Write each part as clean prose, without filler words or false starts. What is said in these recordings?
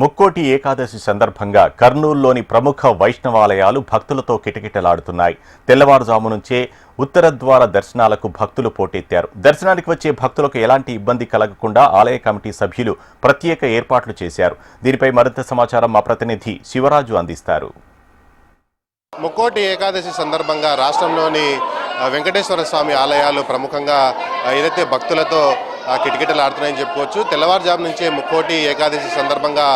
ముక్కోటి ఏకాదశి సందర్భంగా కర్నూలులోని ప్రముఖ వైష్ణవాలయాలు భక్తులతో కిటకిటలాడుతున్నాయి. తెల్లవారుజాము నుంచే ఉత్తర ద్వార దర్శనాలకు భక్తులు పోటెత్తారు. దర్శనానికి వచ్చే భక్తులకు ఎలాంటి ఇబ్బంది కలగకుండా ఆలయ కమిటీ సభ్యులు ప్రత్యేక ఏర్పాట్లు చేశారు. దీనిపై మరింత సమాచారం మా ప్రతినిధి శివరాజు అందిస్తారు. ముక్కోటి ఏకాదశి సందర్భంగా రాష్ట్రంలోని వెంకటేశ్వర స్వామి ఆలయాలు ప్రముఖంగా ఏదైతే భక్తులతో కిటకిటలాడుతున్నాయని చెప్పుకోవచ్చు. తెల్లవారుజాము నుంచే ముక్కోటి ఏకాదశి సందర్భంగా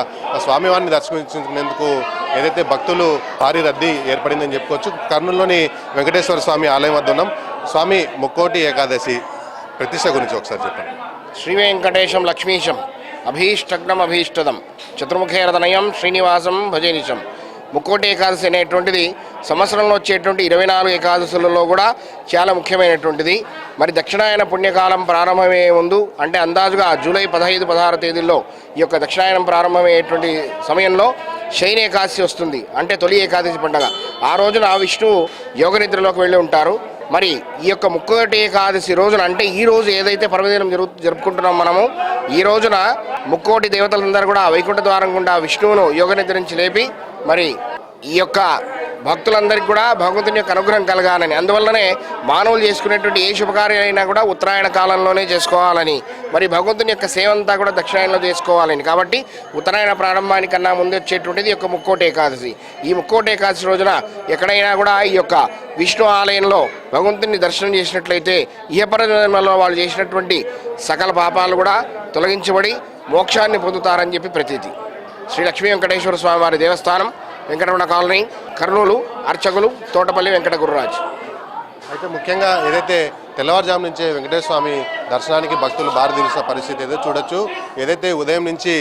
స్వామివారిని దర్శించుకునేందుకు ఏదైతే భక్తులు భారీ రద్దీ ఏర్పడిందని చెప్పుకోవచ్చు. కర్నూలులోని వెంకటేశ్వర స్వామి ఆలయం వద్ద ఉన్నాం. స్వామి, ముక్కోటి ఏకాదశి ప్రతిష్ట గురించి ఒకసారి చెప్పండి. శ్రీ వెంకటేశం లక్ష్మీశం అభీష్టగ్నం అభీష్టదం చతుర్ముఖేరతనయం శ్రీనివాసం భజనిశం. ముక్కోటి ఏకాదశి అనేటువంటిది సంవత్సరంలో వచ్చేటువంటి 24 ఏకాదశులలో కూడా చాలా ముఖ్యమైనటువంటిది. మరి దక్షిణాయన పుణ్యకాలం ప్రారంభమయ్యే ముందు అంటే అందాజుగా జూలై 15, 16 తేదీల్లో ఈ యొక్క దక్షిణాయనం ప్రారంభమయ్యేటువంటి సమయంలో శయన ఏకాదశి వస్తుంది. అంటే తొలి ఏకాదశి పండుగ. ఆ రోజున విష్ణువు యోగనిద్రలోకి వెళ్ళి ఉంటారు. మరి ఈ యొక్క ముక్కోటి ఏకాదశి రోజున అంటే ఈ రోజు ఏదైతే పర్వదినం జరుపుకుంటున్నాం మనము, ఈ రోజున ముక్కోటి దేవతలందరూ కూడా వైకుంఠ ద్వారం గుండా విష్ణువును యోగనిద్ర నుంచి లేపి మరి ఈ యొక్క భక్తులందరికీ కూడా భగవంతుని యొక్క అనుగ్రహం కలగాలని, అందువల్లనే మానవులు చేసుకునేటువంటి ఏ శుభకార్యాలైనా కూడా ఉత్తరాయణ కాలంలోనే చేసుకోవాలని, మరి భగవంతుని యొక్క సేవ అంతా కూడా దక్షిణాయనంలో చేసుకోవాలని. కాబట్టి ఉత్తరాయణ ప్రారంభానికన్నా ముందు వచ్చేటువంటిది యొక్క ముక్కోటి ఏకాదశి. ఈ ముక్కోటి ఏకాదశి రోజున ఎక్కడైనా కూడా ఈ యొక్క విష్ణు ఆలయంలో భగవంతుని దర్శనం చేసినట్లయితే ఇహపర జన్మలో వాళ్ళు చేసినటువంటి సకల పాపాలు కూడా తొలగించబడి మోక్షాన్ని పొందుతారని చెప్పి ప్రతీతి. శ్రీ లక్ష్మీ వెంకటేశ్వర స్వామి వారి దేవస్థానం, వెంకటరమణ కాలనీ, కర్నూలు. అర్చకులు తోటపల్లి వెంకట గురురాజ్. అయితే ముఖ్యంగా ఏదైతే తెల్లవారుజాము నుంచే వెంకటేశ్వర స్వామి దర్శనానికి భక్తులు బారి తీసిన పరిస్థితి ఏదో చూడొచ్చు. ఏదైతే ఉదయం నుంచి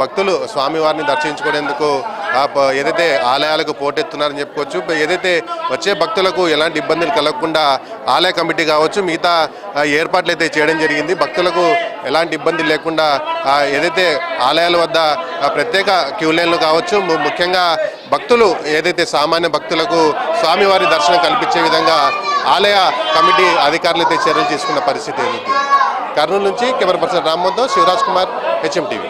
భక్తులు స్వామివారిని దర్శించుకునేందుకు ఏదైతే ఆలయాలకు పోటెత్తున్నారని చెప్పుకోవచ్చు. ఏదైతే వచ్చే భక్తులకు ఎలాంటి ఇబ్బందులు కలగకుండా ఆలయ కమిటీ కావచ్చు మిగతా ఏర్పాట్లు అయితే చేయడం జరిగింది. భక్తులకు ఎలాంటి ఇబ్బంది లేకుండా ఏదైతే ఆలయాల వద్ద ప్రత్యేక క్యూ లైన్లు కావచ్చు, ముఖ్యంగా భక్తులు ఏదైతే సామాన్య భక్తులకు స్వామివారి దర్శనం కల్పించే విధంగా ఆలయ కమిటీ అధికారులు అయితే చర్యలు తీసుకున్న పరిస్థితి ఏది. కర్నూలు నుంచి కెమెరా పర్సన్ రామ్మోహన్తో శివరాజ్ కుమార్, HM TV.